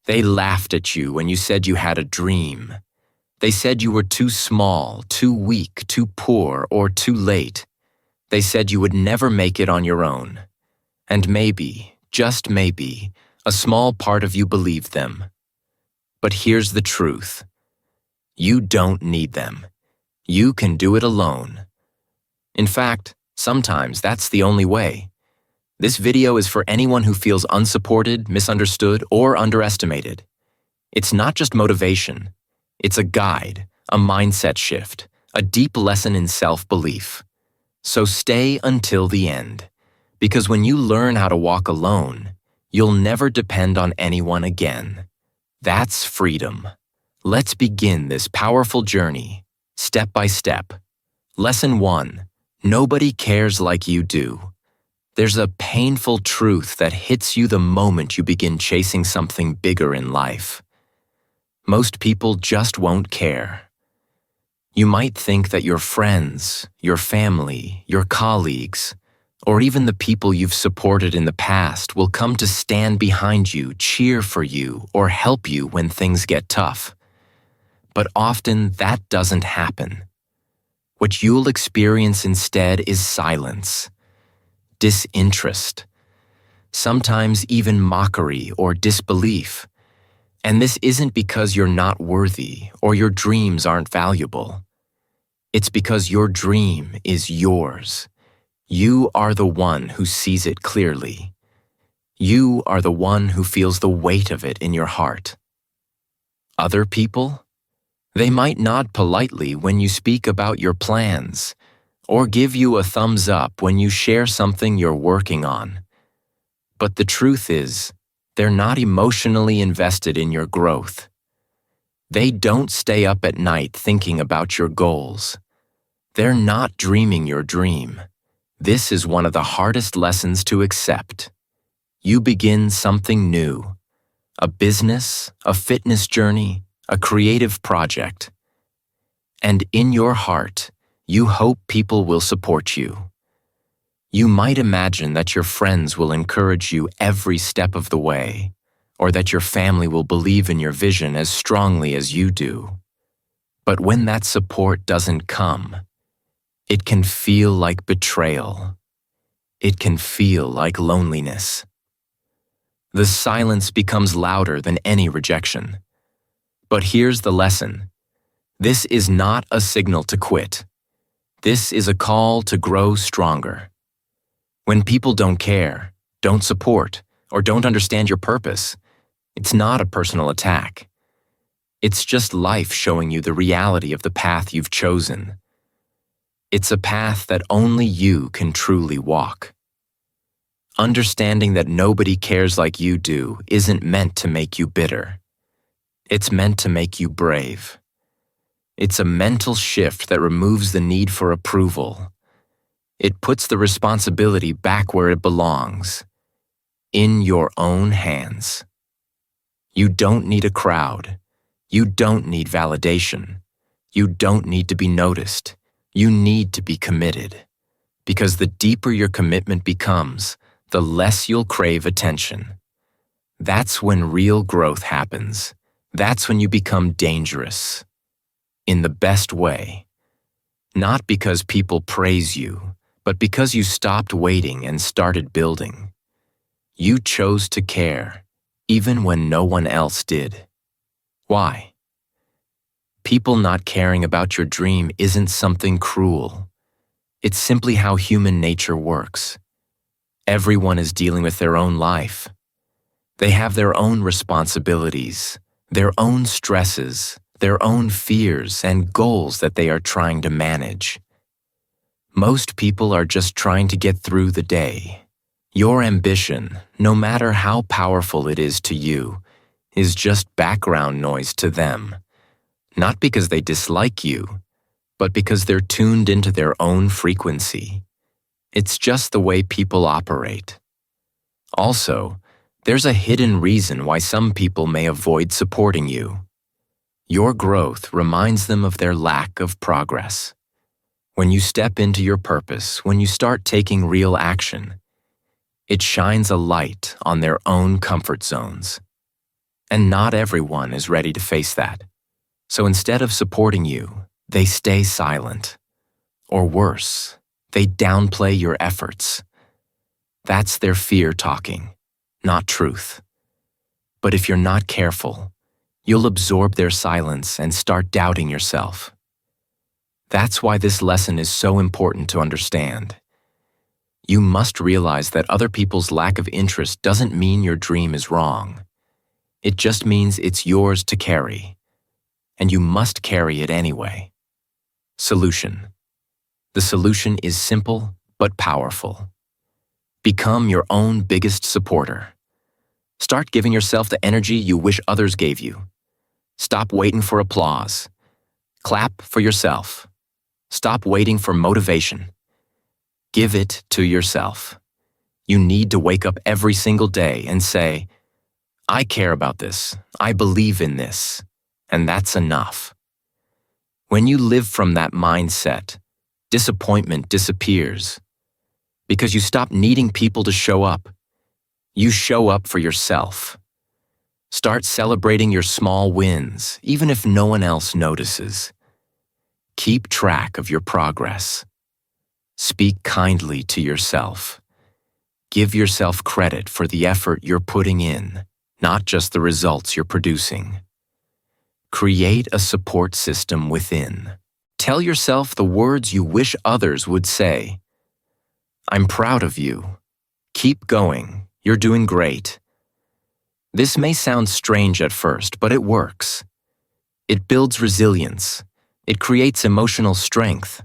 They laughed at you when you said you had a dream. They said you were too small, too weak, too poor, or too late. They said you would never make it on your own. And maybe, just maybe, a small part of you believed them. But here's the truth. You don't need them. You can do it alone. In fact, sometimes that's the only way. This video is for anyone who feels unsupported, misunderstood, or underestimated. It's not just motivation. It's a guide, a mindset shift, a deep lesson in self-belief. So stay until the end, because when you learn how to walk alone, you'll never depend on anyone again. That's freedom. Let's begin this powerful journey, step by step. Lesson 1. Nobody cares like you do. There's a painful truth that hits you the moment you begin chasing something bigger in life. Most people just won't care. You might think that your friends, your family, your colleagues, or even the people you've supported in the past will come to stand behind you, cheer for you, or help you when things get tough. But often that doesn't happen. What you'll experience instead is silence, disinterest, sometimes even mockery or disbelief. And this isn't because you're not worthy or your dreams aren't valuable. It's because your dream is yours. You are the one who sees it clearly. You are the one who feels the weight of it in your heart. Other people? They might nod politely when you speak about your plans, or give you a thumbs up when you share something you're working on. But the truth is, they're not emotionally invested in your growth. They don't stay up at night thinking about your goals. They're not dreaming your dream. This is one of the hardest lessons to accept. You begin something new, a business, a fitness journey, a creative project. And in your heart, you hope people will support you. You might imagine that your friends will encourage you every step of the way, or that your family will believe in your vision as strongly as you do. But when that support doesn't come, it can feel like betrayal. It can feel like loneliness. The silence becomes louder than any rejection. But here's the lesson. This is not a signal to quit. This is a call to grow stronger. When people don't care, don't support, or don't understand your purpose, it's not a personal attack. It's just life showing you the reality of the path you've chosen. It's a path that only you can truly walk. Understanding that nobody cares like you do isn't meant to make you bitter. It's meant to make you brave. It's a mental shift that removes the need for approval. It puts the responsibility back where it belongs, in your own hands. You don't need a crowd. You don't need validation. You don't need to be noticed. You need to be committed. Because the deeper your commitment becomes, the less you'll crave attention. That's when real growth happens. That's when you become dangerous. In the best way. Not because people praise you, but because you stopped waiting and started building. You chose to care, even when no one else did. Why? People not caring about your dream isn't something cruel. It's simply how human nature works. Everyone is dealing with their own life. They have their own responsibilities, their own stresses, their own fears and goals that they are trying to manage. Most people are just trying to get through the day. Your ambition, no matter how powerful it is to you, is just background noise to them. Not because they dislike you, but because they're tuned into their own frequency. It's just the way people operate. Also, there's a hidden reason why some people may avoid supporting you. Your growth reminds them of their lack of progress. When you step into your purpose, when you start taking real action, it shines a light on their own comfort zones. And not everyone is ready to face that. So instead of supporting you, they stay silent. Or worse, they downplay your efforts. That's their fear talking, not truth. But if you're not careful, you'll absorb their silence and start doubting yourself. That's why this lesson is so important to understand. You must realize that other people's lack of interest doesn't mean your dream is wrong. It just means it's yours to carry, and you must carry it anyway. Solution. The solution is simple but powerful. Become your own biggest supporter. Start giving yourself the energy you wish others gave you. Stop waiting for applause. Clap for yourself. Stop waiting for motivation. Give it to yourself. You need to wake up every single day and say, I care about this, I believe in this, and that's enough. When you live from that mindset, disappointment disappears. Because you stop needing people to show up. You show up for yourself. Start celebrating your small wins, even if no one else notices. Keep track of your progress. Speak kindly to yourself. Give yourself credit for the effort you're putting in, not just the results you're producing. Create a support system within. Tell yourself the words you wish others would say. I'm proud of you. Keep going. You're doing great. This may sound strange at first, but it works. It builds resilience. It creates emotional strength.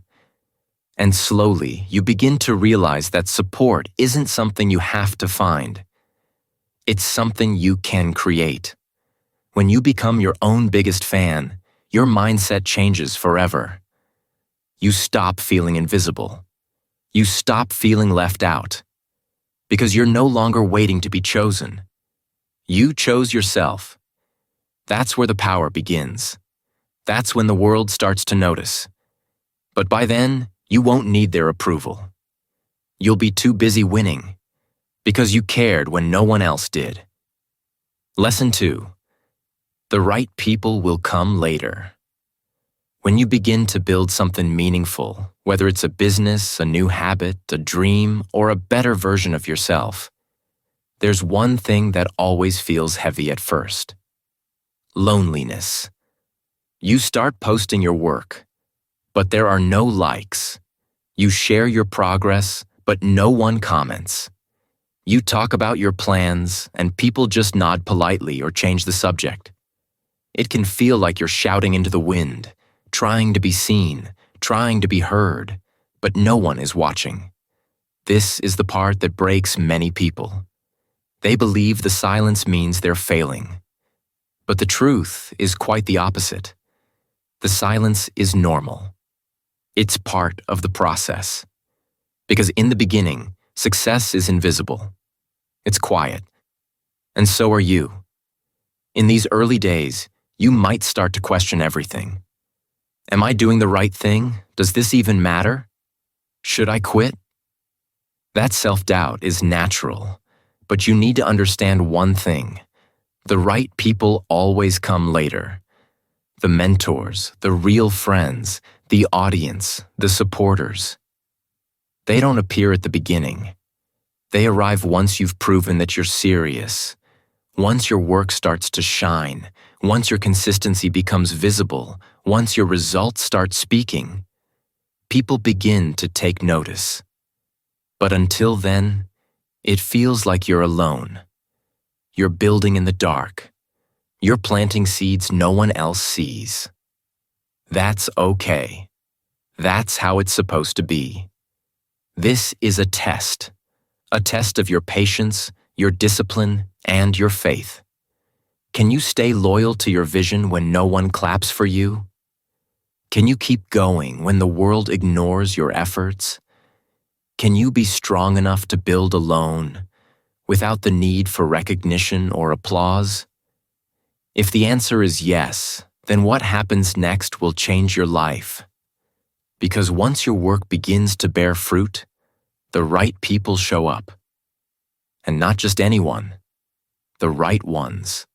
And slowly, you begin to realize that support isn't something you have to find. It's something you can create. When you become your own biggest fan, your mindset changes forever. You stop feeling invisible. You stop feeling left out. Because you're no longer waiting to be chosen. You chose yourself. That's where the power begins. That's when the world starts to notice. But by then, you won't need their approval. You'll be too busy winning. Because you cared when no one else did. Lesson 2. The right people will come later. When you begin to build something meaningful, whether it's a business, a new habit, a dream, or a better version of yourself, there's one thing that always feels heavy at first. Loneliness. You start posting your work, but there are no likes. You share your progress, but no one comments. You talk about your plans, and people just nod politely or change the subject. It can feel like you're shouting into the wind, trying to be seen, trying to be heard, but no one is watching. This is the part that breaks many people. They believe the silence means they're failing. But the truth is quite the opposite. The silence is normal. It's part of the process. Because in the beginning, success is invisible. It's quiet. And so are you. In these early days, you might start to question everything. Am I doing the right thing? Does this even matter? Should I quit? That self-doubt is natural, but you need to understand one thing. The right people always come later. The mentors, the real friends, the audience, the supporters. They don't appear at the beginning. They arrive once you've proven that you're serious. Once your work starts to shine, once your consistency becomes visible, once your results start speaking, people begin to take notice. But until then, it feels like you're alone. You're building in the dark. You're planting seeds no one else sees. That's okay. That's how it's supposed to be. This is a test of your patience, your discipline, and your faith. Can you stay loyal to your vision when no one claps for you? Can you keep going when the world ignores your efforts? Can you be strong enough to build alone, without the need for recognition or applause? If the answer is yes, then what happens next will change your life. Because once your work begins to bear fruit, the right people show up. And not just anyone, the right ones.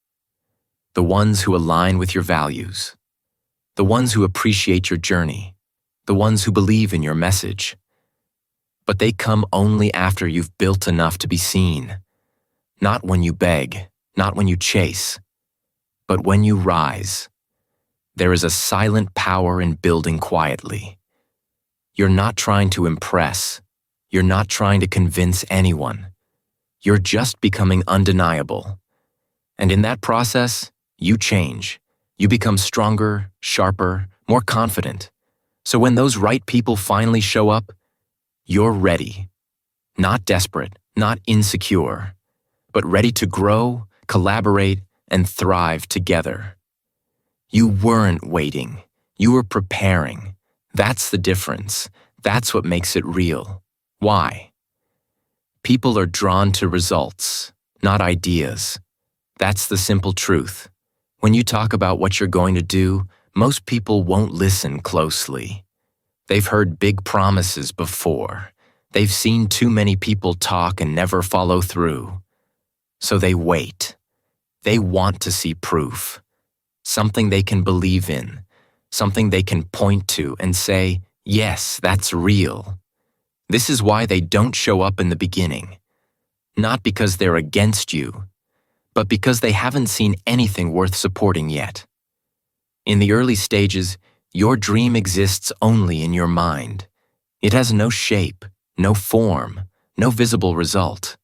the ones who align with your values, the ones who appreciate your journey, the ones who believe in your message. But they come only after you've built enough to be seen, not when you beg, not when you chase, but when you rise. There is a silent power in building quietly. You're not trying to impress. You're not trying to convince anyone. You're just becoming undeniable. And in that process, you change. You become stronger, sharper, more confident. So when those right people finally show up, you're ready. Not desperate, not insecure, but ready to grow, collaborate, and thrive together. You weren't waiting. You were preparing. That's the difference. That's what makes it real. Why? People are drawn to results, not ideas. That's the simple truth. When you talk about what you're going to do, most people won't listen closely. They've heard big promises before. They've seen too many people talk and never follow through. So they wait. They want to see proof. Something they can believe in. Something they can point to and say, yes, that's real. This is why they don't show up in the beginning. Not because they're against you, but because they haven't seen anything worth supporting yet. In the early stages, your dream exists only in your mind. It has no shape, no form, no visible result.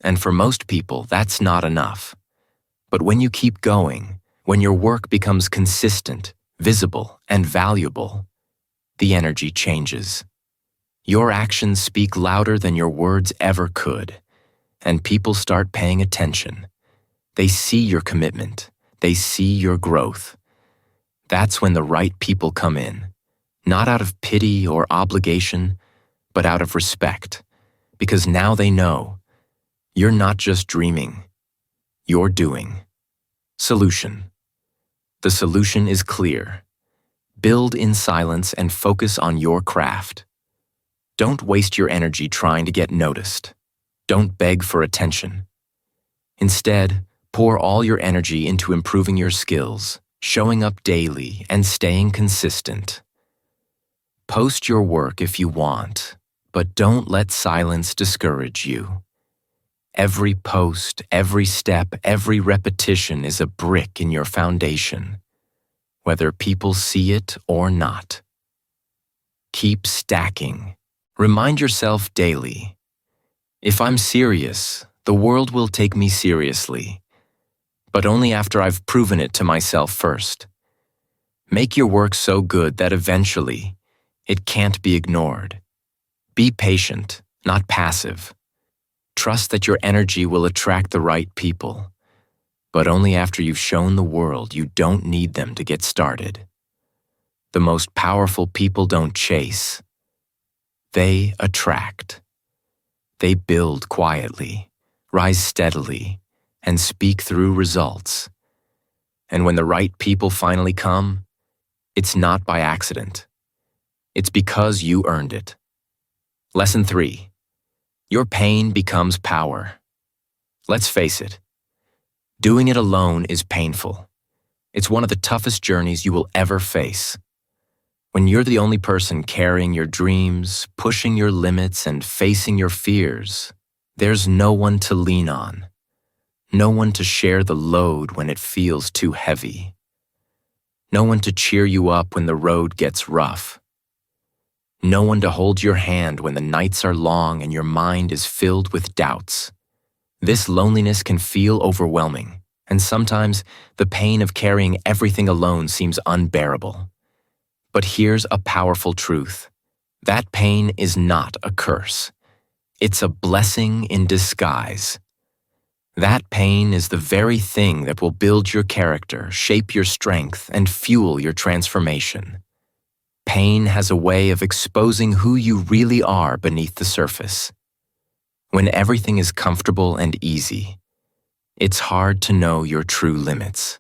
And for most people, that's not enough. But when you keep going, when your work becomes consistent, visible, and valuable, the energy changes. Your actions speak louder than your words ever could, and people start paying attention. They see your commitment. They see your growth. That's when the right people come in, not out of pity or obligation, but out of respect, because now they know you're not just dreaming, you're doing. Solution. The solution is clear. Build in silence and focus on your craft. Don't waste your energy trying to get noticed. Don't beg for attention. Instead, pour all your energy into improving your skills, showing up daily, and staying consistent. Post your work if you want, but don't let silence discourage you. Every post, every step, every repetition is a brick in your foundation, whether people see it or not. Keep stacking. Remind yourself daily, if I'm serious, the world will take me seriously, but only after I've proven it to myself first. Make your work so good that eventually it can't be ignored. Be patient, not passive. Trust that your energy will attract the right people, but only after you've shown the world you don't need them to get started. The most powerful people don't chase. They attract. They build quietly, rise steadily, and speak through results. And when the right people finally come, it's not by accident. It's because you earned it. Lesson 3. Your pain becomes power. Let's face it, doing it alone is painful. It's one of the toughest journeys you will ever face. When you're the only person carrying your dreams, pushing your limits, and facing your fears, there's no one to lean on. No one to share the load when it feels too heavy. No one to cheer you up when the road gets rough. No one to hold your hand when the nights are long and your mind is filled with doubts. This loneliness can feel overwhelming, and sometimes the pain of carrying everything alone seems unbearable. But here's a powerful truth. That pain is not a curse. It's a blessing in disguise. That pain is the very thing that will build your character, shape your strength, and fuel your transformation. Pain has a way of exposing who you really are beneath the surface. When everything is comfortable and easy, it's hard to know your true limits.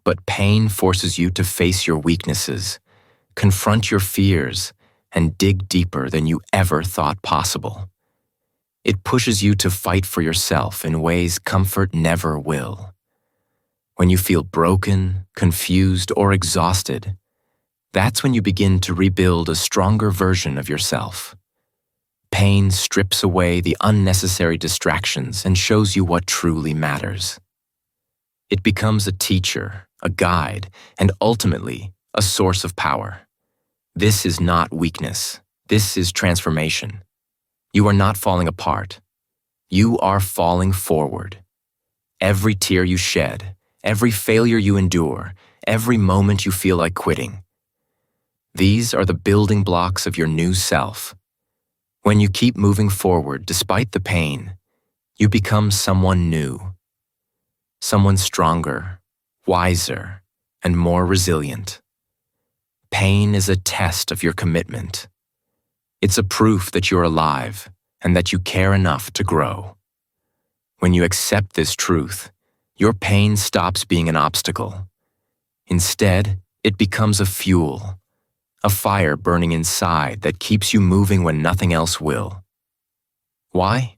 But pain forces you to face your weaknesses, confront your fears, and dig deeper than you ever thought possible. It pushes you to fight for yourself in ways comfort never will. When you feel broken, confused, or exhausted, that's when you begin to rebuild a stronger version of yourself. Pain strips away the unnecessary distractions and shows you what truly matters. It becomes a teacher, a guide, and ultimately, a source of power. This is not weakness. This is transformation. You are not falling apart. You are falling forward. Every tear you shed, every failure you endure, every moment you feel like quitting. These are the building blocks of your new self. When you keep moving forward despite the pain, you become someone new. Someone stronger, wiser, and more resilient. Pain is a test of your commitment. It's a proof that you're alive and that you care enough to grow. When you accept this truth, your pain stops being an obstacle. Instead, it becomes a fuel, a fire burning inside that keeps you moving when nothing else will. Why?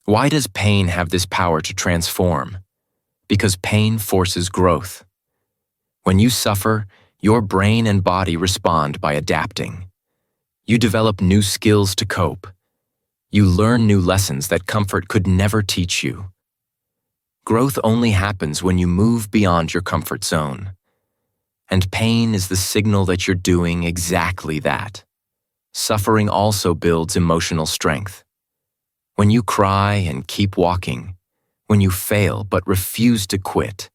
Why does pain have this power to transform? Because pain forces growth. When you suffer, your brain and body respond by adapting. You develop new skills to cope. You learn new lessons that comfort could never teach you. Growth only happens when you move beyond your comfort zone. And pain is the signal that you're doing exactly that. Suffering also builds emotional strength. When you cry and keep walking, when you fail but refuse to quit,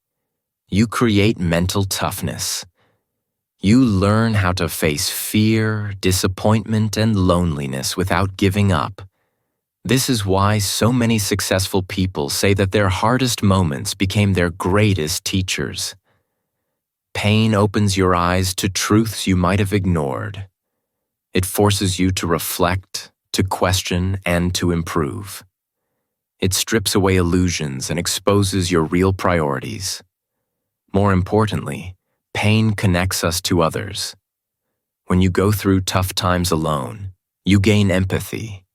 you create mental toughness. You learn how to face fear, disappointment, and loneliness without giving up. This is why so many successful people say that their hardest moments became their greatest teachers. Pain opens your eyes to truths you might have ignored. It forces you to reflect, to question, and to improve. It strips away illusions and exposes your real priorities. More importantly, pain connects us to others. When you go through tough times alone, you gain empathy.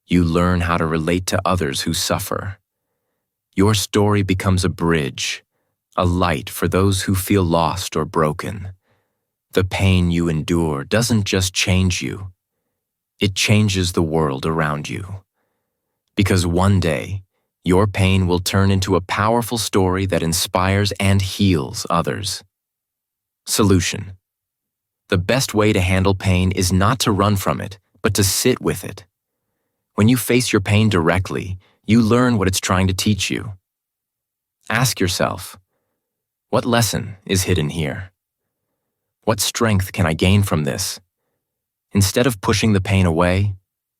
You learn how to relate to others who suffer. Your story becomes a bridge, a light for those who feel lost or broken. The pain you endure doesn't just change you. It changes the world around you. Because one day, your pain will turn into a powerful story that inspires and heals others. Solution. The best way to handle pain is not to run from it, but to sit with it. When you face your pain directly, you learn what it's trying to teach you. Ask yourself, what lesson is hidden here? What strength can I gain from this? Instead of pushing the pain away,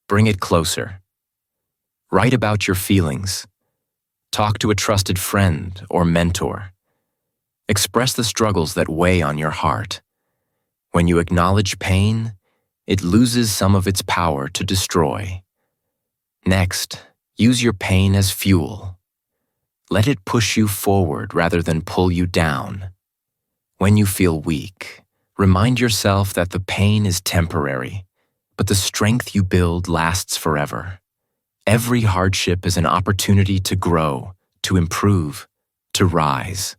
bring it closer. Write about your feelings. Talk to a trusted friend or mentor. Express the struggles that weigh on your heart. When you acknowledge pain, it loses some of its power to destroy. Next, use your pain as fuel. Let it push you forward rather than pull you down. When you feel weak, remind yourself that the pain is temporary, but the strength you build lasts forever. Every hardship is an opportunity to grow, to improve, to rise.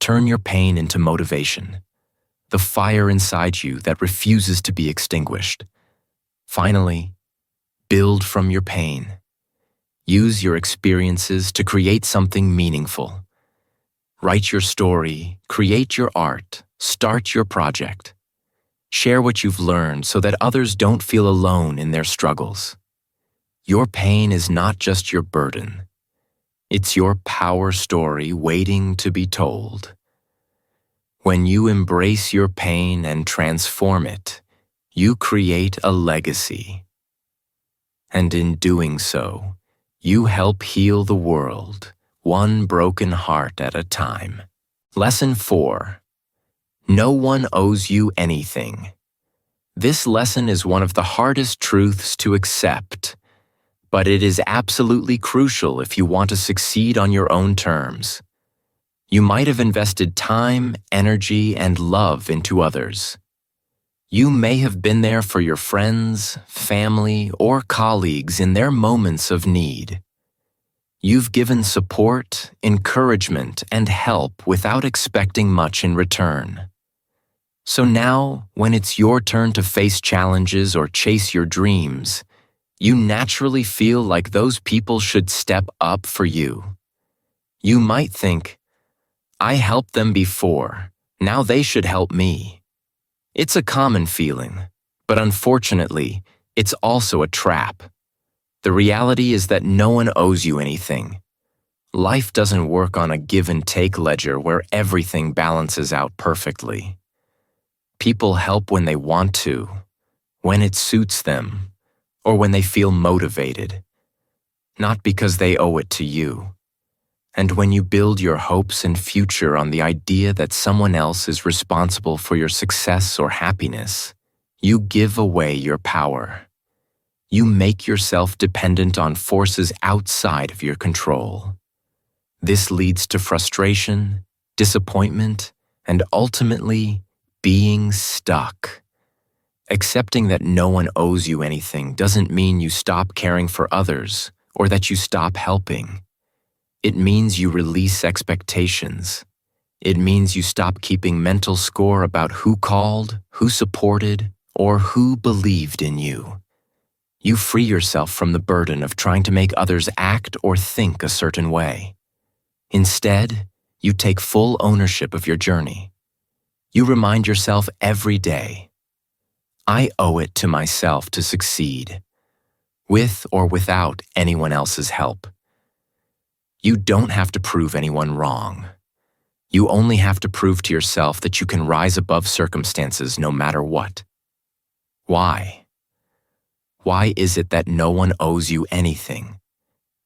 Turn your pain into motivation, the fire inside you that refuses to be extinguished. Finally, build from your pain. Use your experiences to create something meaningful. Write your story, create your art, start your project. Share what you've learned so that others don't feel alone in their struggles. Your pain is not just your burden. It's your power story waiting to be told. When you embrace your pain and transform it, you create a legacy. And in doing so, you help heal the world, one broken heart at a time. Lesson 4. No one owes you anything. This lesson is one of the hardest truths to accept, but it is absolutely crucial if you want to succeed on your own terms. You might have invested time, energy, and love into others. You may have been there for your friends, family, or colleagues in their moments of need. You've given support, encouragement, and help without expecting much in return. So now, when it's your turn to face challenges or chase your dreams, you naturally feel like those people should step up for you. You might think, I helped them before, now they should help me. It's a common feeling, but unfortunately, it's also a trap. The reality is that no one owes you anything. Life doesn't work on a give-and-take ledger where everything balances out perfectly. People help when they want to, when it suits them, or when they feel motivated, not because they owe it to you. And when you build your hopes and future on the idea that someone else is responsible for your success or happiness, you give away your power. You make yourself dependent on forces outside of your control. This leads to frustration, disappointment, and ultimately, being stuck. Accepting that no one owes you anything doesn't mean you stop caring for others or that you stop helping. It means you release expectations. It means you stop keeping mental score about who called, who supported, or who believed in you. You free yourself from the burden of trying to make others act or think a certain way. Instead, you take full ownership of your journey. You remind yourself every day, I owe it to myself to succeed, with or without anyone else's help. You don't have to prove anyone wrong. You only have to prove to yourself that you can rise above circumstances no matter what. Why? Why is it that no one owes you anything?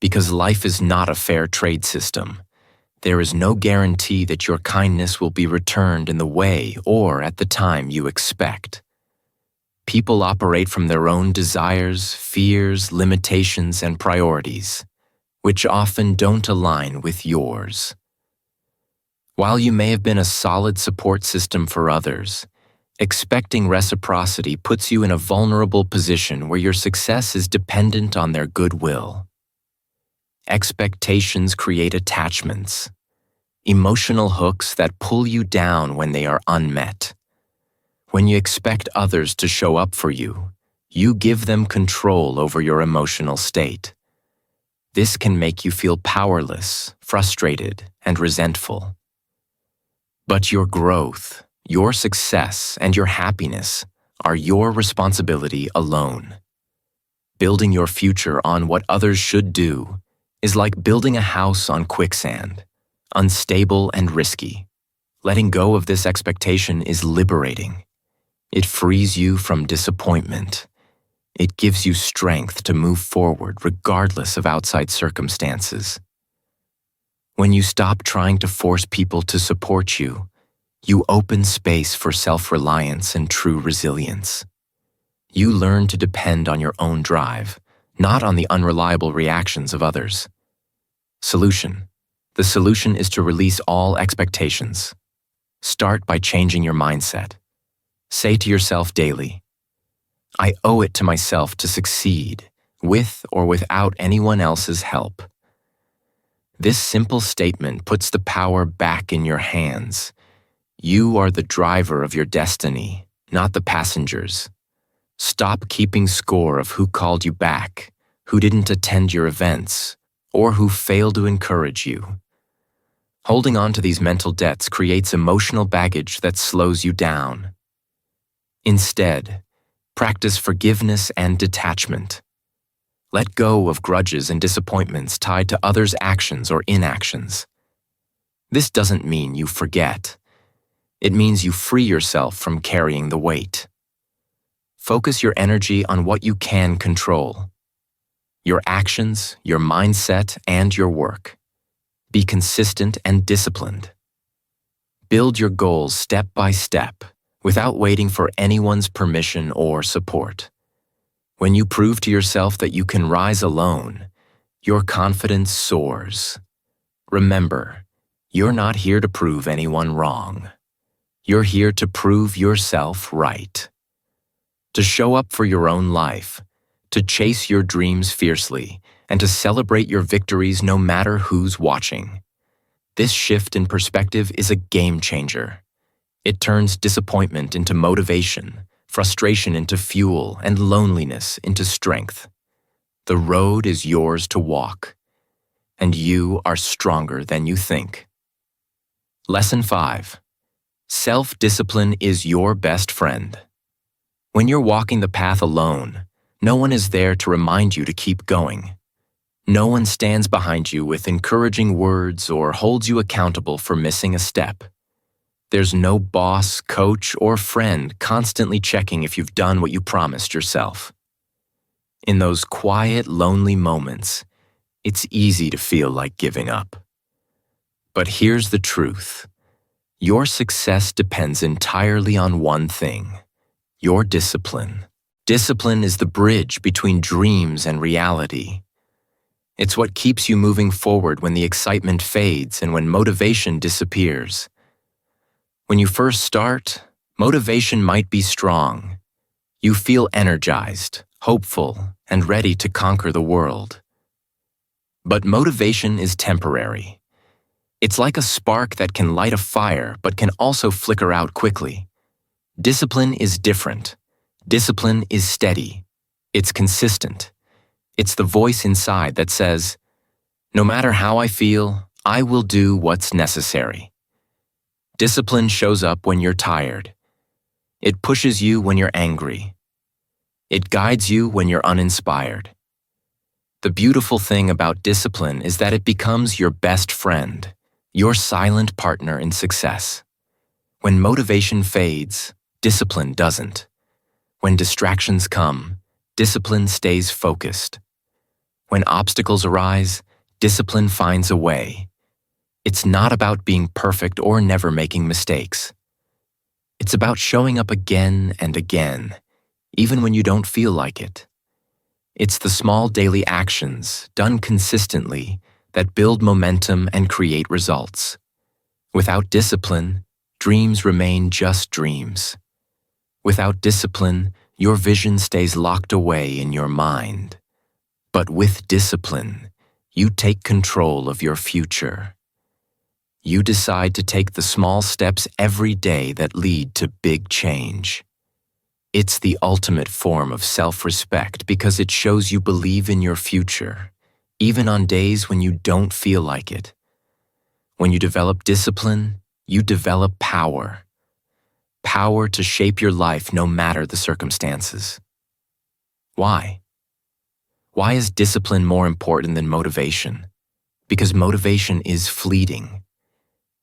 Because life is not a fair trade system. There is no guarantee that your kindness will be returned in the way or at the time you expect. People operate from their own desires, fears, limitations, and priorities, which often don't align with yours. While you may have been a solid support system for others, expecting reciprocity puts you in a vulnerable position where your success is dependent on their goodwill. Expectations create attachments, emotional hooks that pull you down when they are unmet. When you expect others to show up for you, you give them control over your emotional state. This can make you feel powerless, frustrated, and resentful. But your growth, your success, and your happiness are your responsibility alone. Building your future on what others should do is like building a house on quicksand, unstable and risky. Letting go of this expectation is liberating. It frees you from disappointment. It gives you strength to move forward regardless of outside circumstances. When you stop trying to force people to support you, you open space for self-reliance and true resilience. You learn to depend on your own drive, not on the unreliable reactions of others. Solution. The solution is to release all expectations. Start by changing your mindset. Say to yourself daily, I owe it to myself to succeed, with or without anyone else's help. This simple statement puts the power back in your hands. You are the driver of your destiny, not the passengers. Stop keeping score of who called you back, who didn't attend your events, or who failed to encourage you. Holding on to these mental debts creates emotional baggage that slows you down. Instead, practice forgiveness and detachment. Let go of grudges and disappointments tied to others' actions or inactions. This doesn't mean you forget. It means you free yourself from carrying the weight. Focus your energy on what you can control. Your actions, your mindset, and your work. Be consistent and disciplined. Build your goals step by step, without waiting for anyone's permission or support. When you prove to yourself that you can rise alone, your confidence soars. Remember, you're not here to prove anyone wrong. You're here to prove yourself right. To show up for your own life, to chase your dreams fiercely, and to celebrate your victories no matter who's watching. This shift in perspective is a game changer. It turns disappointment into motivation, frustration into fuel, and loneliness into strength. The road is yours to walk, and you are stronger than you think. Lesson 5. Self-discipline is your best friend. When you're walking the path alone, no one is there to remind you to keep going. No one stands behind you with encouraging words or holds you accountable for missing a step. There's no boss, coach, or friend constantly checking if you've done what you promised yourself. In those quiet, lonely moments, it's easy to feel like giving up. But here's the truth. Your success depends entirely on one thing: your discipline. Discipline is the bridge between dreams and reality. It's what keeps you moving forward when the excitement fades and when motivation disappears. When you first start, motivation might be strong. You feel energized, hopeful, and ready to conquer the world. But motivation is temporary. It's like a spark that can light a fire but can also flicker out quickly. Discipline is different. Discipline is steady. It's consistent. It's the voice inside that says, "No matter how I feel, I will do what's necessary." Discipline shows up when you're tired. It pushes you when you're angry. It guides you when you're uninspired. The beautiful thing about discipline is that it becomes your best friend, your silent partner in success. When motivation fades, discipline doesn't. When distractions come, discipline stays focused. When obstacles arise, discipline finds a way. It's not about being perfect or never making mistakes. It's about showing up again and again, even when you don't feel like it. It's the small daily actions, done consistently, that build momentum and create results. Without discipline, dreams remain just dreams. Without discipline, your vision stays locked away in your mind. But with discipline, you take control of your future. You decide to take the small steps every day that lead to big change. It's the ultimate form of self-respect because it shows you believe in your future, even on days when you don't feel like it. When you develop discipline, you develop power. Power to shape your life no matter the circumstances. Why? Why is discipline more important than motivation? Because motivation is fleeting.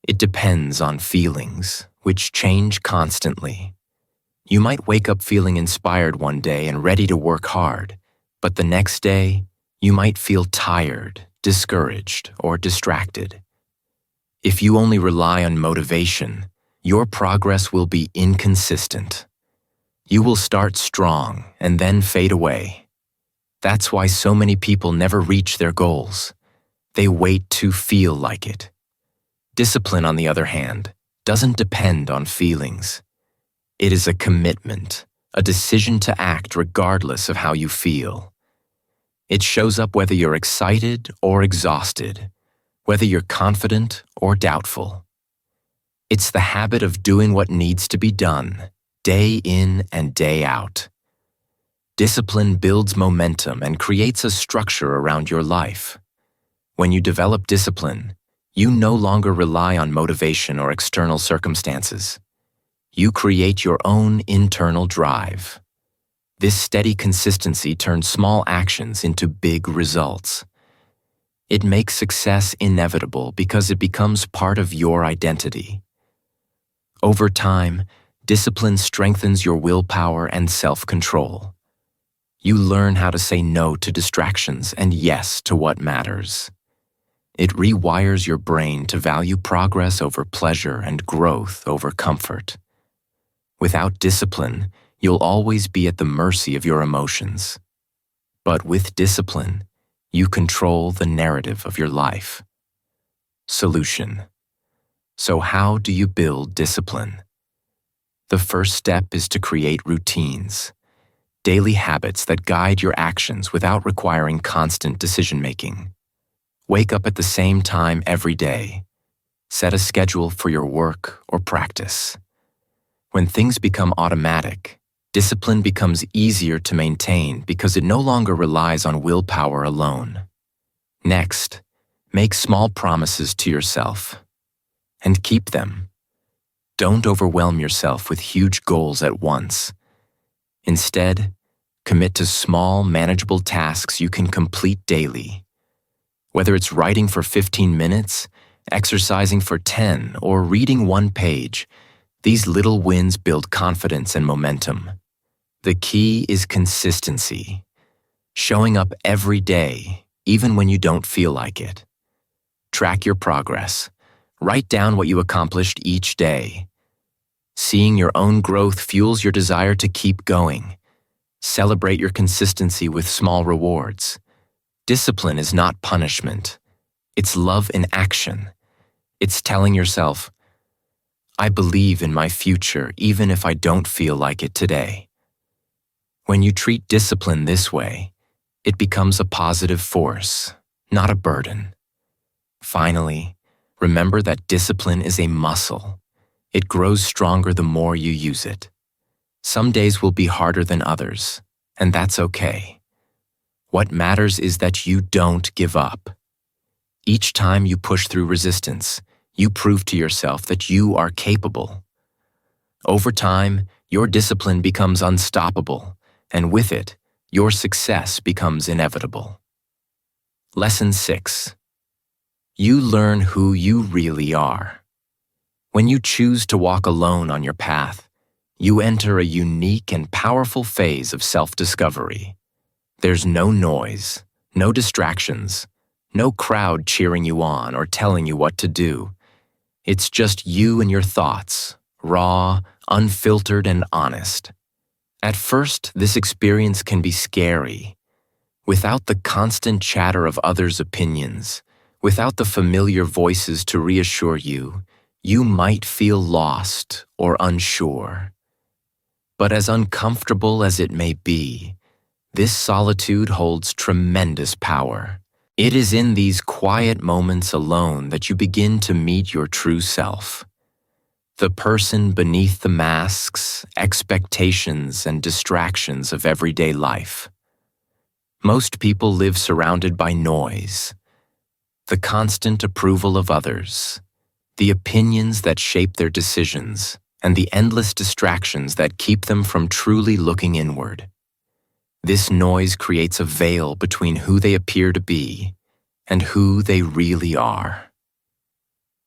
It depends on feelings, which change constantly. You might wake up feeling inspired one day and ready to work hard, but the next day, you might feel tired, discouraged, or distracted. If you only rely on motivation, your progress will be inconsistent. You will start strong and then fade away. That's why so many people never reach their goals. They wait to feel like it. Discipline, on the other hand, doesn't depend on feelings. It is a commitment, a decision to act regardless of how you feel. It shows up whether you're excited or exhausted, whether you're confident or doubtful. It's the habit of doing what needs to be done, day in and day out. Discipline builds momentum and creates a structure around your life. When you develop discipline, you no longer rely on motivation or external circumstances. You create your own internal drive. This steady consistency turns small actions into big results. It makes success inevitable because it becomes part of your identity. Over time, discipline strengthens your willpower and self-control. You learn how to say no to distractions and yes to what matters. It rewires your brain to value progress over pleasure and growth over comfort. Without discipline, you'll always be at the mercy of your emotions. But with discipline, you control the narrative of your life. Solution. So how do you build discipline? The first step is to create routines. daily habits that guide your actions without requiring constant decision-making. Wake up at the same time every day. Set a schedule for your work or practice. When things become automatic, discipline becomes easier to maintain because it no longer relies on willpower alone. Next, make small promises to yourself and keep them. Don't overwhelm yourself with huge goals at once. Instead, commit to small, manageable tasks you can complete daily. Whether it's writing for 15 minutes, exercising for 10, or reading one page, these little wins build confidence and momentum. The key is consistency. Showing up every day, even when you don't feel like it. Track your progress. Write down what you accomplished each day. Seeing your own growth fuels your desire to keep going. Celebrate your consistency with small rewards. Discipline is not punishment. It's love in action. It's telling yourself, I believe in my future even if I don't feel like it today. When you treat discipline this way, it becomes a positive force, not a burden. Finally, remember that discipline is a muscle. It grows stronger the more you use it. Some days will be harder than others, and that's okay. What matters is that you don't give up. Each time you push through resistance, you prove to yourself that you are capable. Over time, your discipline becomes unstoppable, and with it, your success becomes inevitable. Lesson 6. You learn who you really are. When you choose to walk alone on your path, you enter a unique and powerful phase of self-discovery. There's no noise, no distractions, no crowd cheering you on or telling you what to do. It's just you and your thoughts, raw, unfiltered, and honest. At first, this experience can be scary. Without the constant chatter of others' opinions, without the familiar voices to reassure you, you might feel lost or unsure. But as uncomfortable as it may be, this solitude holds tremendous power. It is in these quiet moments alone that you begin to meet your true self. The person beneath the masks, expectations, and distractions of everyday life. Most people live surrounded by noise, the constant approval of others, the opinions that shape their decisions, and the endless distractions that keep them from truly looking inward. This noise creates a veil between who they appear to be and who they really are.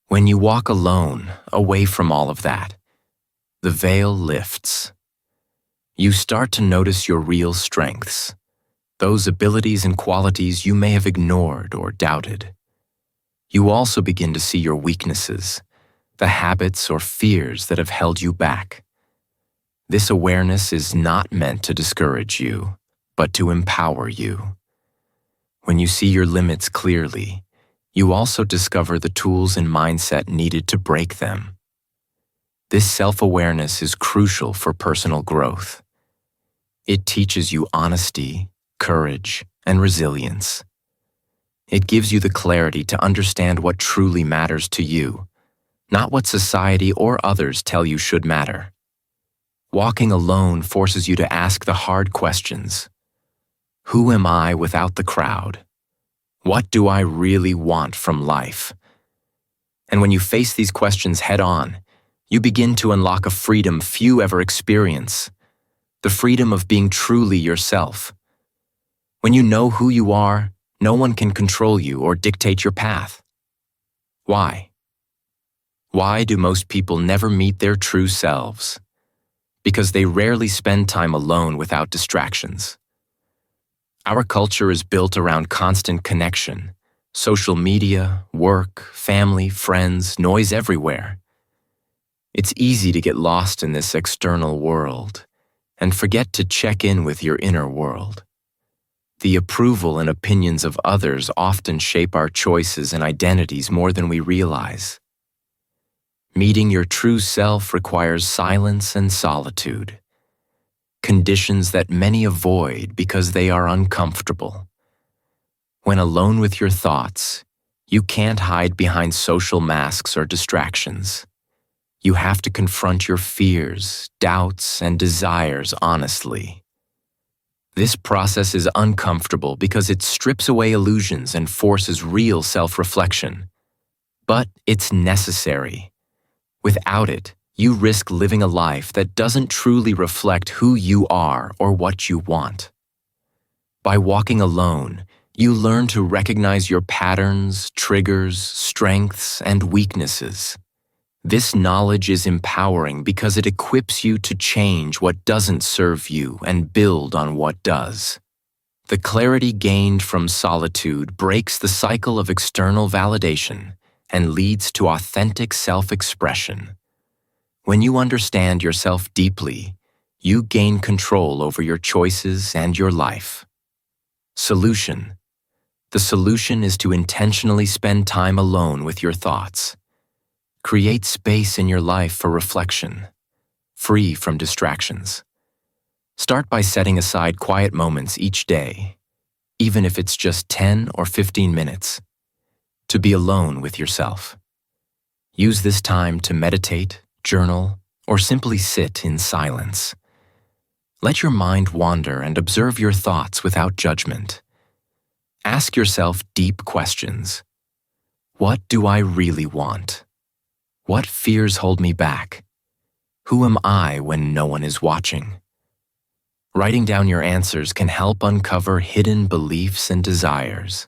When you walk alone, away from all of that, the veil lifts. You start to notice your real strengths, those abilities and qualities you may have ignored or doubted. You also begin to see your weaknesses, the habits or fears that have held you back. This awareness is not meant to discourage you, but to empower you. When you see your limits clearly, you also discover the tools and mindset needed to break them. This self-awareness is crucial for personal growth. It teaches you honesty, courage, and resilience. It gives you the clarity to understand what truly matters to you, not what society or others tell you should matter. Walking alone forces you to ask the hard questions. Who am I without the crowd? What do I really want from life? And when you face these questions head-on, you begin to unlock a freedom few ever experience, the freedom of being truly yourself. When you know who you are, no one can control you or dictate your path. Why? Why do most people never meet their true selves? Because they rarely spend time alone without distractions. Our culture is built around constant connection. Social media, work, family, friends, noise everywhere. It's easy to get lost in this external world and forget to check in with your inner world. The approval and opinions of others often shape our choices and identities more than we realize. Meeting your true self requires silence and solitude. conditions that many avoid because they are uncomfortable. When alone with your thoughts, you can't hide behind social masks or distractions. You have to confront your fears, doubts, and desires honestly. This process is uncomfortable because it strips away illusions and forces real self-reflection. But it's necessary. Without it, you risk living a life that doesn't truly reflect who you are or what you want. By walking alone, you learn to recognize your patterns, triggers, strengths, and weaknesses. This knowledge is empowering because it equips you to change what doesn't serve you and build on what does. The clarity gained from solitude breaks the cycle of external validation and leads to authentic self-expression. When you understand yourself deeply, you gain control over your choices and your life. Solution. The solution is to intentionally spend time alone with your thoughts. Create space in your life for reflection, free from distractions. Start by setting aside quiet moments each day, even if it's just 10 or 15 minutes, to be alone with yourself. Use this time to meditate, journal, or simply sit in silence. Let your mind wander and observe your thoughts without judgment. Ask yourself deep questions. What do I really want? What fears hold me back? Who am I when no one is watching? Writing down your answers can help uncover hidden beliefs and desires.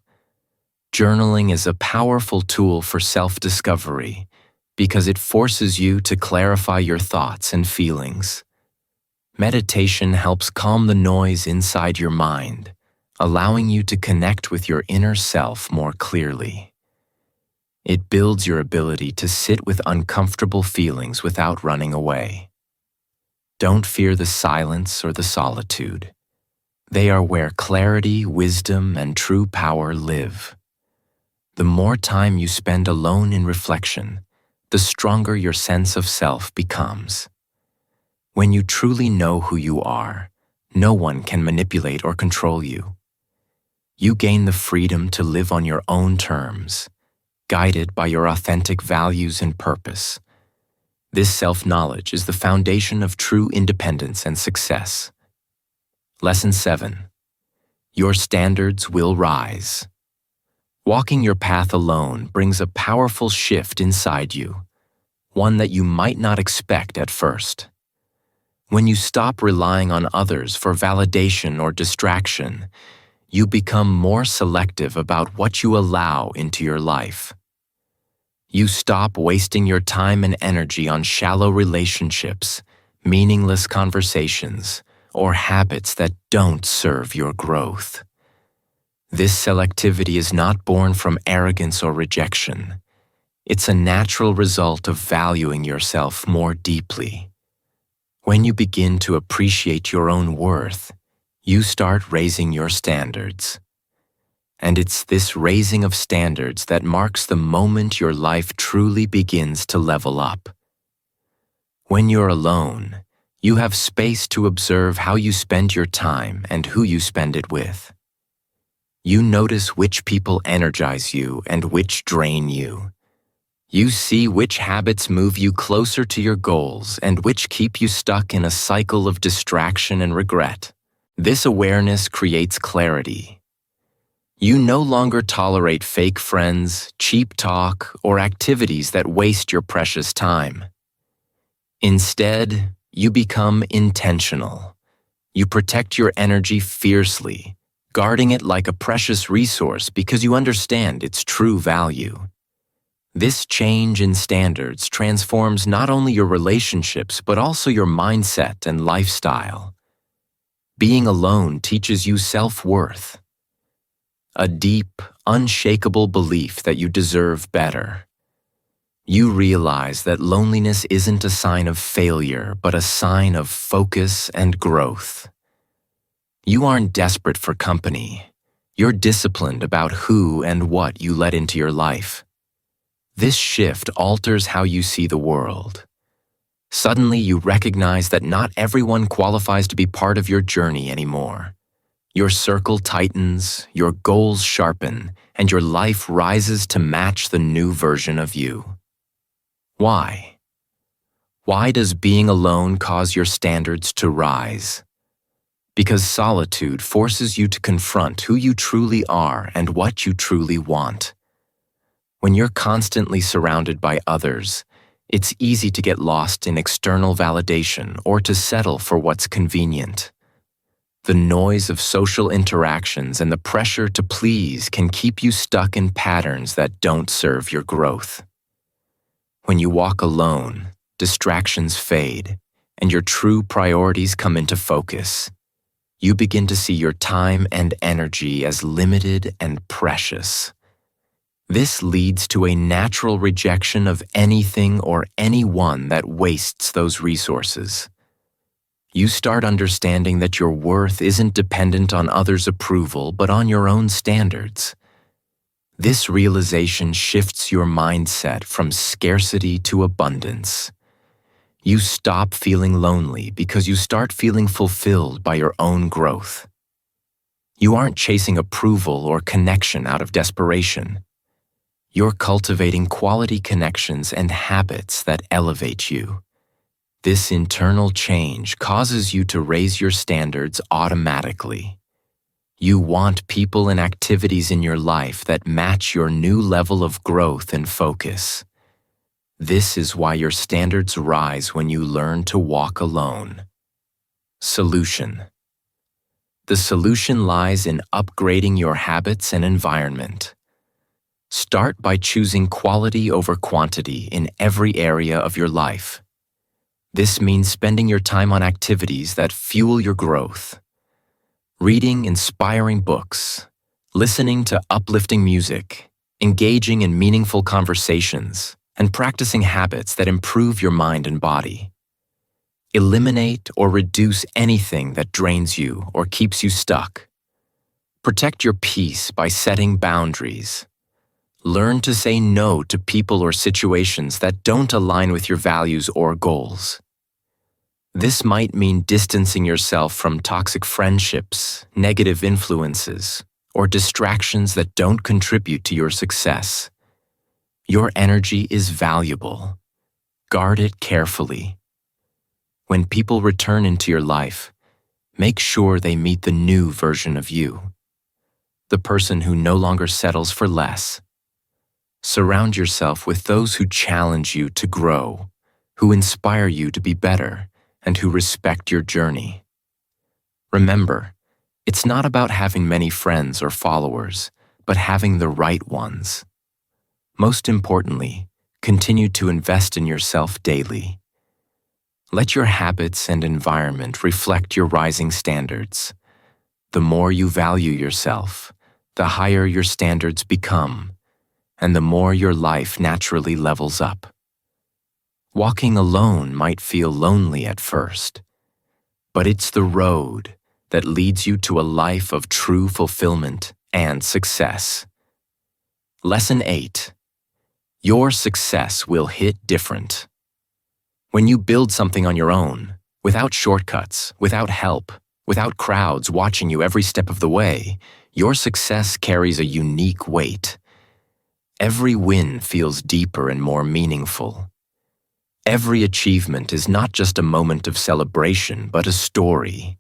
Journaling is a powerful tool for self-discovery because it forces you to clarify your thoughts and feelings. Meditation helps calm the noise inside your mind, allowing you to connect with your inner self more clearly. It builds your ability to sit with uncomfortable feelings without running away. Don't fear the silence or the solitude. They are where clarity, wisdom, and true power live. The more time you spend alone in reflection, the stronger your sense of self becomes. When you truly know who you are, no one can manipulate or control you. You gain the freedom to live on your own terms, guided by your authentic values and purpose. This self-knowledge is the foundation of true independence and success. Lesson 7. Your standards will rise. Walking your path alone brings a powerful shift inside you, one that you might not expect at first. When you stop relying on others for validation or distraction, you become more selective about what you allow into your life. You stop wasting your time and energy on shallow relationships, meaningless conversations, or habits that don't serve your growth. This selectivity is not born from arrogance or rejection. It's a natural result of valuing yourself more deeply. When you begin to appreciate your own worth, you start raising your standards. And it's this raising of standards that marks the moment your life truly begins to level up. When you're alone, you have space to observe how you spend your time and who you spend it with. You notice which people energize you and which drain you. You see which habits move you closer to your goals and which keep you stuck in a cycle of distraction and regret. This awareness creates clarity. You no longer tolerate fake friends, cheap talk, or activities that waste your precious time. Instead, you become intentional. You protect your energy fiercely, guarding it like a precious resource because you understand its true value. This change in standards transforms not only your relationships but also your mindset and lifestyle. Being alone teaches you self-worth. A deep, unshakable belief that you deserve better. You realize that loneliness isn't a sign of failure, but a sign of focus and growth. You aren't desperate for company. You're disciplined about who and what you let into your life. This shift alters how you see the world. Suddenly, you recognize that not everyone qualifies to be part of your journey anymore. Your circle tightens, your goals sharpen, and your life rises to match the new version of you. Why? Why does being alone cause your standards to rise? Because solitude forces you to confront who you truly are and what you truly want. When you're constantly surrounded by others, it's easy to get lost in external validation or to settle for what's convenient. The noise of social interactions and the pressure to please can keep you stuck in patterns that don't serve your growth. When you walk alone, distractions fade, and your true priorities come into focus. You begin to see your time and energy as limited and precious. This leads to a natural rejection of anything or anyone that wastes those resources. You start understanding that your worth isn't dependent on others' approval, but on your own standards. This realization shifts your mindset from scarcity to abundance. You stop feeling lonely because you start feeling fulfilled by your own growth. You aren't chasing approval or connection out of desperation. You're cultivating quality connections and habits that elevate you. This internal change causes you to raise your standards automatically. You want people and activities in your life that match your new level of growth and focus. This is why your standards rise when you learn to walk alone. Solution. The solution lies in upgrading your habits and environment. Start by choosing quality over quantity in every area of your life. This means spending your time on activities that fuel your growth. Reading inspiring books, listening to uplifting music, engaging in meaningful conversations, and practicing habits that improve your mind and body. Eliminate or reduce anything that drains you or keeps you stuck. Protect your peace by setting boundaries. Learn to say no to people or situations that don't align with your values or goals. This might mean distancing yourself from toxic friendships, negative influences, or distractions that don't contribute to your success. Your energy is valuable. Guard it carefully. When people return into your life, make sure they meet the new version of you, the person who no longer settles for less. Surround yourself with those who challenge you to grow, who inspire you to be better, and who respect your journey. Remember, it's not about having many friends or followers, but having the right ones. Most importantly, continue to invest in yourself daily. Let your habits and environment reflect your rising standards. The more you value yourself, the higher your standards become, and the more your life naturally levels up. Walking alone might feel lonely at first, but it's the road that leads you to a life of true fulfillment and success. Lesson 8. Your success will hit different. When you build something on your own, without shortcuts, without help, without crowds watching you every step of the way, your success carries a unique weight. Every win feels deeper and more meaningful. Every achievement is not just a moment of celebration, but a story.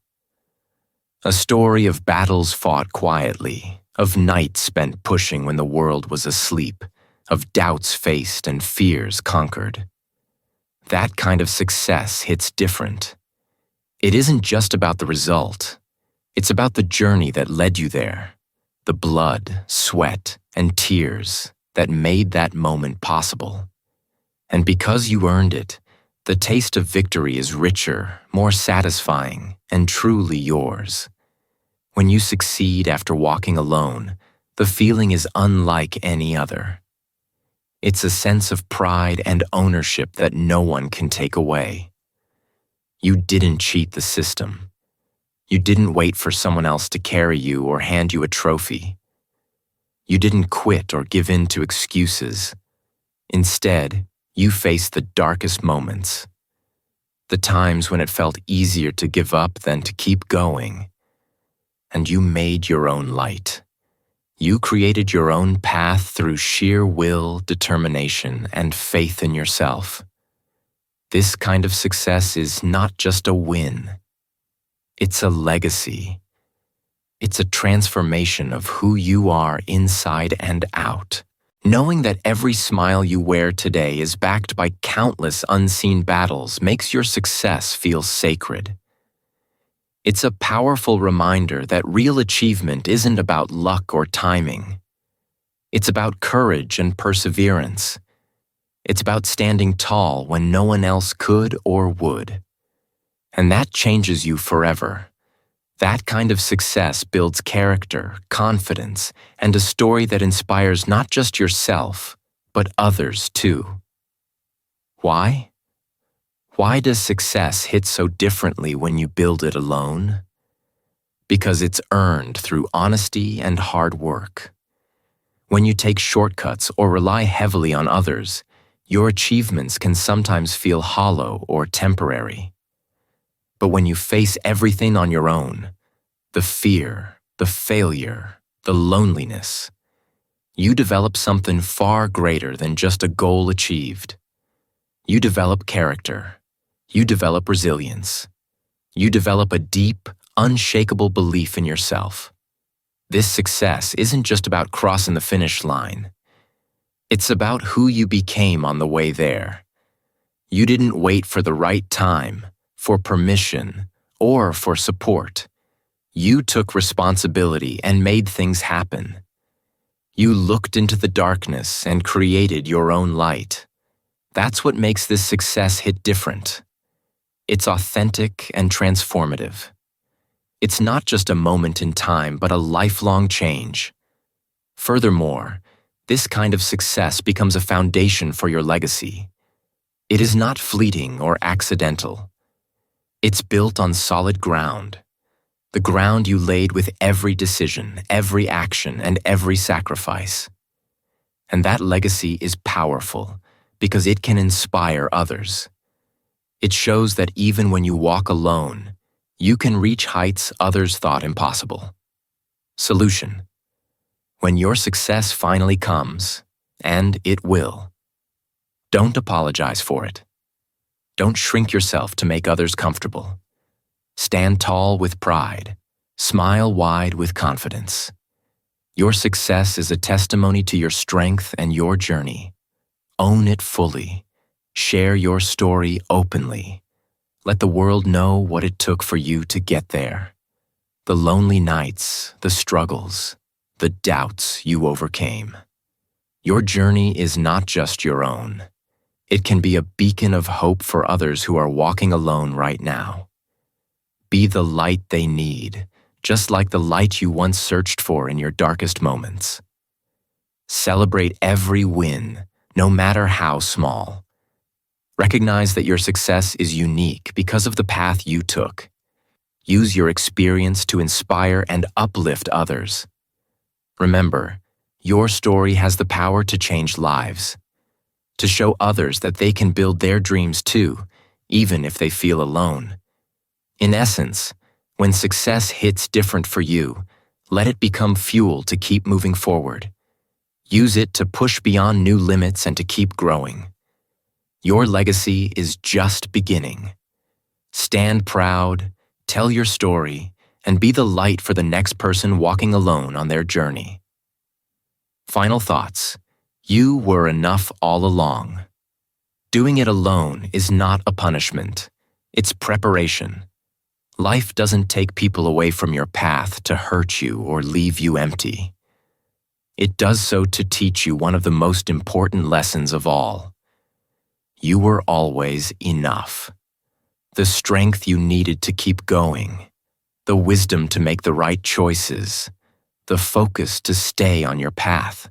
A story of battles fought quietly, of nights spent pushing when the world was asleep, of doubts faced and fears conquered. That kind of success hits different. It isn't just about the result. It's about the journey that led you there, the blood, sweat, and tears that made that moment possible. And because you earned it, the taste of victory is richer, more satisfying, and truly yours. When you succeed after walking alone, the feeling is unlike any other. It's a sense of pride and ownership that no one can take away. You didn't cheat the system. You didn't wait for someone else to carry you or hand you a trophy. You didn't quit or give in to excuses. Instead, you faced the darkest moments. the times when it felt easier to give up than to keep going. And you made your own light. You created your own path through sheer will, determination, and faith in yourself. This kind of success is not just a win. It's a legacy. It's a transformation of who you are inside and out. Knowing that every smile you wear today is backed by countless unseen battles makes your success feel sacred. It's a powerful reminder that real achievement isn't about luck or timing. It's about courage and perseverance. It's about standing tall when no one else could or would. And that changes you forever. That kind of success builds character, confidence, and a story that inspires not just yourself, but others too. Why? Why does success hit so differently when you build it alone? Because it's earned through honesty and hard work. When you take shortcuts or rely heavily on others, your achievements can sometimes feel hollow or temporary. But when you face everything on your own, the fear, the failure, the loneliness, you develop something far greater than just a goal achieved. You develop character. You develop resilience. You develop a deep, unshakable belief in yourself. This success isn't just about crossing the finish line. It's about who you became on the way there. You didn't wait for the right time, for permission, or for support. You took responsibility and made things happen. You looked into the darkness and created your own light. That's what makes this success hit different. It's authentic and transformative. It's not just a moment in time, but a lifelong change. Furthermore, this kind of success becomes a foundation for your legacy. It is not fleeting or accidental. It's built on solid ground, the ground you laid with every decision, every action, and every sacrifice. And that legacy is powerful because it can inspire others. It shows that even when you walk alone, you can reach heights others thought impossible. Solution: when your success finally comes, and it will, don't apologize for it. Don't shrink yourself to make others comfortable. Stand tall with pride. Smile wide with confidence. Your success is a testimony to your strength and your journey. Own it fully. Share your story openly. Let the world know what it took for you to get there. The lonely nights, the struggles, the doubts you overcame. Your journey is not just your own. It can be a beacon of hope for others who are walking alone right now. Be the light they need, just like the light you once searched for in your darkest moments. Celebrate every win, no matter how small. Recognize that your success is unique because of the path you took. Use your experience to inspire and uplift others. Remember, your story has the power to change lives, to show others that they can build their dreams too, even if they feel alone. In essence, when success hits different for you, let it become fuel to keep moving forward. Use it to push beyond new limits and to keep growing. Your legacy is just beginning. Stand proud, tell your story, and be the light for the next person walking alone on their journey. Final thoughts. You were enough all along. Doing it alone is not a punishment. It's preparation. Life doesn't take people away from your path to hurt you or leave you empty. It does so to teach you one of the most important lessons of all. You were always enough. The strength you needed to keep going, the wisdom to make the right choices, the focus to stay on your path.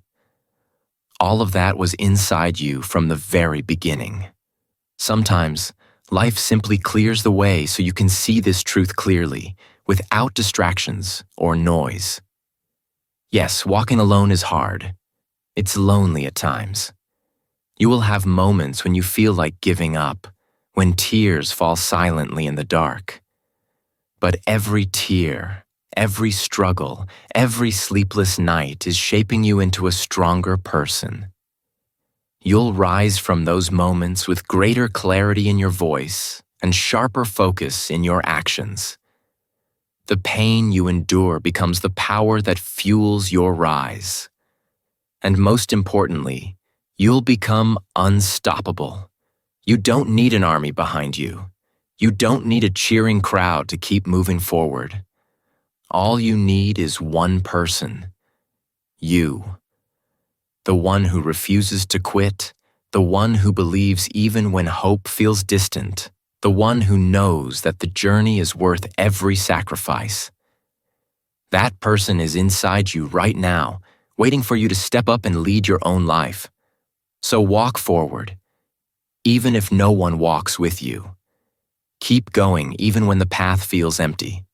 All of that was inside you from the very beginning. Sometimes, life simply clears the way so you can see this truth clearly, without distractions or noise. Yes, walking alone is hard. It's lonely at times. You will have moments when you feel like giving up, when tears fall silently in the dark. But every tear, every struggle, every sleepless night is shaping you into a stronger person. You'll rise from those moments with greater clarity in your voice and sharper focus in your actions. The pain you endure becomes the power that fuels your rise. And most importantly, you'll become unstoppable. You don't need an army behind you. You don't need a cheering crowd to keep moving forward. All you need is one person. You. The one who refuses to quit, the one who believes even when hope feels distant, the one who knows that the journey is worth every sacrifice. That person is inside you right now, waiting for you to step up and lead your own life. So walk forward, even if no one walks with you. Keep going even when the path feels empty.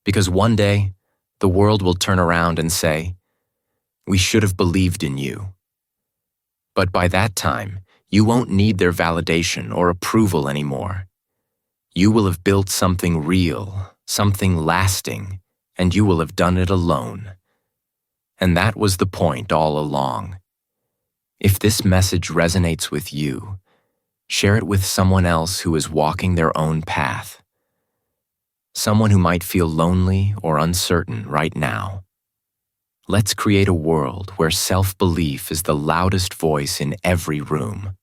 Because one day, the world will turn around and say, "We should have believed in you." But by that time, you won't need their validation or approval anymore. You will have built something real, something lasting, and you will have done it alone. And that was the point all along. If this message resonates with you, share it with someone else who is walking their own path. Someone who might feel lonely or uncertain right now. Let's create a world where self-belief is the loudest voice in every room.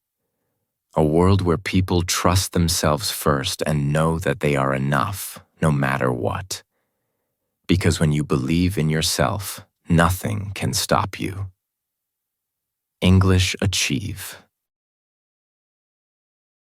A world where people trust themselves first and know that they are enough, no matter what. Because when you believe in yourself, nothing can stop you. English Achieve.